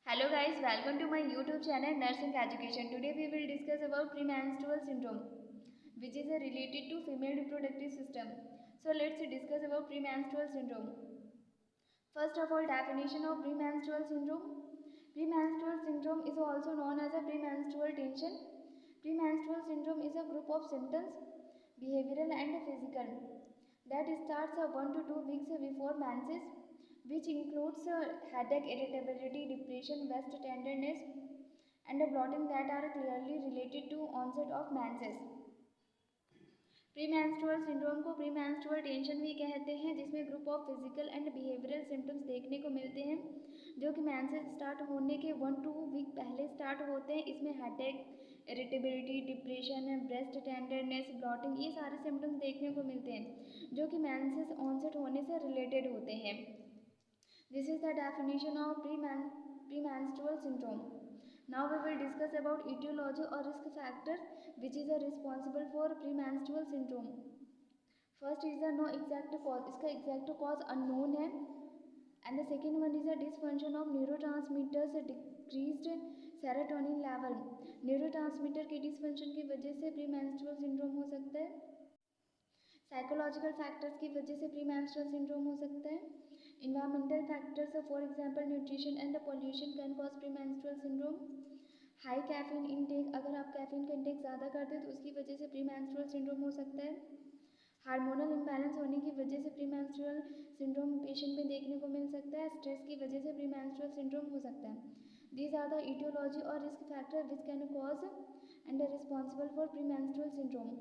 Hello guys, welcome to my YouTube channel Nursing Education. Today we will discuss about premenstrual syndrome, which is related to female reproductive system. So let's discuss about premenstrual syndrome. First of all, definition of premenstrual syndrome. Premenstrual syndrome is also known as a premenstrual tension. Premenstrual syndrome is a group of symptoms, behavioral and physical, that starts 1 to 2 weeks before menses, which includes headache, irritability, depression, waist tenderness, and bloating that are clearly related to onset of menses. Premenstrual syndrome को premenstrual tension भी कहते हैं, जिसमें group of physical and behavioural symptoms देखने को मिलते हैं जो कि मेंसेस स्टार्ट होने के 1 to 2 वीक पहले स्टार्ट होते हैं। इसमें headache, irritability, depression, breast tenderness, blotting, ये सारे सिम्टम्स देखने को मिलते हैं जो कि मेंसेस ऑनसेट होने से रिलेटेड होते हैं। This is the definition of premenstrual syndrome. Now we will discuss about etiology or risk factor which is responsible for premenstrual syndrome. First is the no exact cause, इसका exact cause unknown है, and the second one is a dysfunction of neurotransmitters, decreased serotonin level. neurotransmitter के dysfunction की वजह से premenstrual syndrome हो सकता है। Psychological factors की वजह से प्रीमेंस्ट्रुअल सिंड्रोम हो सकता है। Environmental factors for example nutrition and pollution can cause premenstrual syndrome. High caffeine intake, अगर आप कैफीन का इंटेक ज़्यादा करते हैं तो उसकी वजह से प्रीमेंस्ट्रुअल सिंड्रोम हो सकता है। हार्मोनल इम्बैलेंस होने की वजह से प्रीमेंस्ट्रुअल सिंड्रोम पेशेंट में देखने को मिल सकता है। स्ट्रेस की वजह से प्रीमेंस्ट्रुअल सिंड्रोम हो सकता है। दीज आर द etiology और risk factor which can cause and responsible for premenstrual syndrome.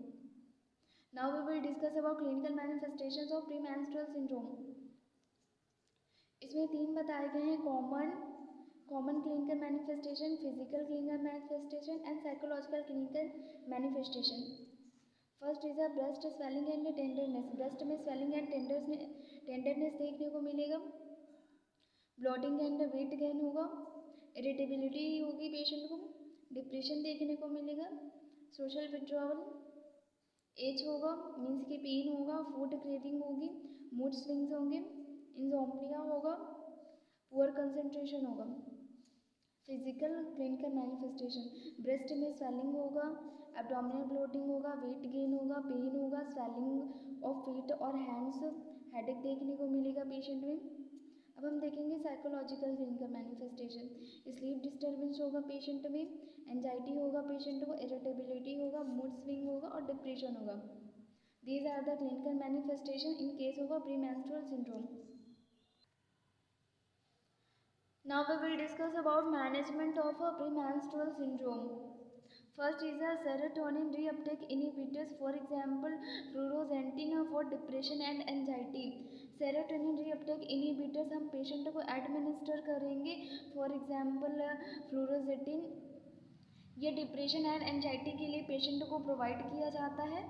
Now we will discuss about clinical manifestations of premenstrual syndrome. इसमें 3 बताए गए हैं, common clinical manifestation, physical clinical manifestation and psychological clinical manifestation. First is a breast swelling and tenderness. Breast में swelling and tenderness देखने को मिलेगा। Blotting and wait gain होगा। Irritability होगी पेशेंट को। डिप्रेशन देखने को मिलेगा। सोशल विड्रॉवल, एज होगा, मीन्स की पेन होगा, फूड क्रेविंग होगी, मूड स्विंग्स होंगे, इंसोम्निया होगा, पुअर कंसंट्रेशन होगा। फिजिकल क्लिनिकल मैनिफेस्टेशन, ब्रेस्ट में स्वेलिंग होगा, एब्डोमिनल ब्लोटिंग होगा, वेट गेन होगा, पेन होगा, स्वेलिंग ऑफ फीट और हैंड्स, हेडेक देखने को मिलेगा पेशेंट में। अब हम देखेंगे psychological clinical manifestation. Sleep disturbance होगा पेशेंट में, एंजाइटी होगा पेशेंट को, इरिटेबिलिटी होगा, मूड स्विंग होगा और डिप्रेशन होगा। These are the clinical manifestation in case of a premenstrual syndrome. Now we will discuss about management of a premenstrual syndrome. First is a serotonin reuptake inhibitors, for example fluoxetine for depression and anxiety. Serotonin reuptake inhibitors हम patient को administer करेंगे, for example फ्लोरोजेटिन। ये depression and anxiety के लिए patient को provide किया जाता है।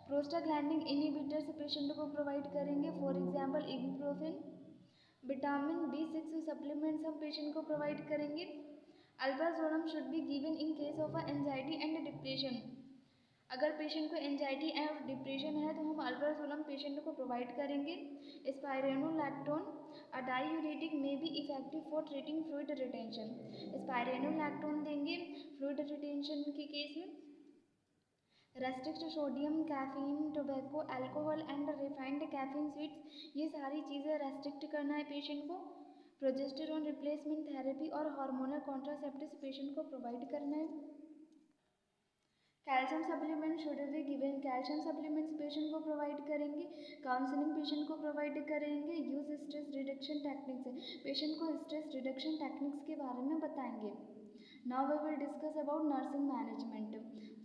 प्रोस्टाग्लैंडिन इनहिबिटर्स पेशेंट को प्रोवाइड करेंगे, for example ibuprofen. Vitamin B6 supplements हम पेशेंट को प्रोवाइड करेंगे। Alprazolam should be given in case of anxiety and depression. अगर पेशेंट को एंजाइटी और डिप्रेशन है तो हम अल्प्राजोलम पेशेंट को प्रोवाइड करेंगे। Spironolactone a diuretic may be effective for treating fluid retention. Spironolactone देंगे फ्लूइड रिटेंशन के केस में। Restrict sodium, caffeine, tobacco, alcohol and refined caffeine sweets, ये सारी चीज़ें रेस्ट्रिक्ट करना है पेशेंट को। प्रोजेस्टेरोन रिप्लेसमेंट थेरेपी और हार्मोनल कॉन्ट्रासेप्टिव्स पेशेंट को प्रोवाइड करना है। Calcium supplement should be given. Calcium supplements patient को प्रोवाइड करेंगे। काउंसलिंग पेशेंट को प्रोवाइड करेंगे। Use stress reduction techniques, patient को स्ट्रेस रिडक्शन टेक्निक्स के बारे में बताएंगे. Now we will discuss about nursing management.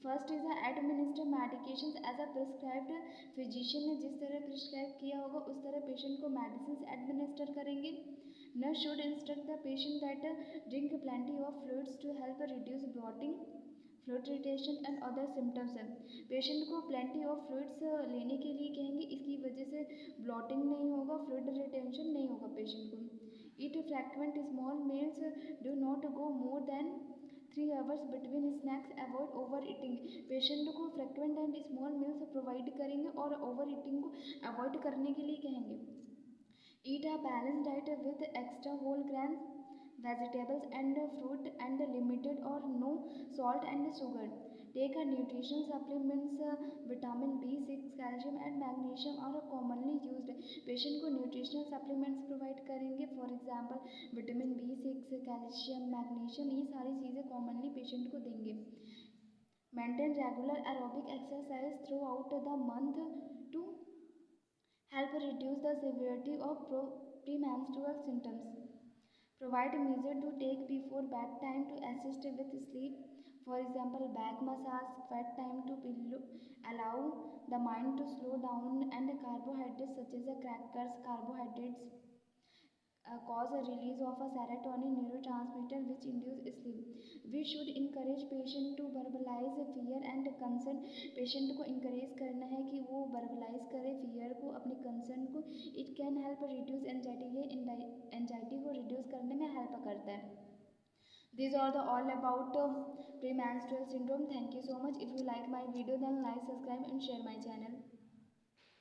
First is administer medications as a prescribed. Physician ने जिस तरह प्रिस्क्राइब किया होगा उस तरह पेशेंट को मेडिसिन एडमिनिस्टर करेंगे. Nurse should instruct the patient that drink plenty of fluids to help reduce bloating, fluid retention and other symptoms है. पेशेंट को प्लेंटी ऑफ फ्लूइड्स लेने के लिए कहेंगे, इसकी वजह से ब्लॉटिंग नहीं होगा, फ्लूइड रिटेंशन नहीं होगा पेशेंट को. Eat frequent small meals, do not go more than 3 hours between snacks, avoid over eating. Patient को frequent and small meals provide करेंगे और ओवर ईटिंग को अवॉइड करने के लिए कहेंगे. Eat a balance diet with extra whole grain, vegetables and fruit and limited or no salt and sugar. Take a nutritional supplements. Vitamin B6, calcium and magnesium are commonly used. Patient को nutritional supplements provide करेंगे. For example vitamin B6, calcium, magnesium, ये सारी चीज़ें commonly patient को देंगे. Maintain regular aerobic exercise throughout the month to help reduce the severity of premenstrual symptoms. Provide measures to take before bedtime to assist with sleep. For example, back massage, bedtime to pillow, allow the mind to slow down, and carbohydrates such as crackers, carbohydrates cause a release of a serotonin neurotransmitter which induce sleep. We should encourage patient to verbalize fear and concern. Patient को encourage करना है कि वो verbalize करे fear को, अपने concern को. It can help reduce anxiety. ये anxiety को reduce करने में help करता है. These are the all about premenstrual syndrome. Thank you so much. If you like my video, then like, subscribe and share my channel.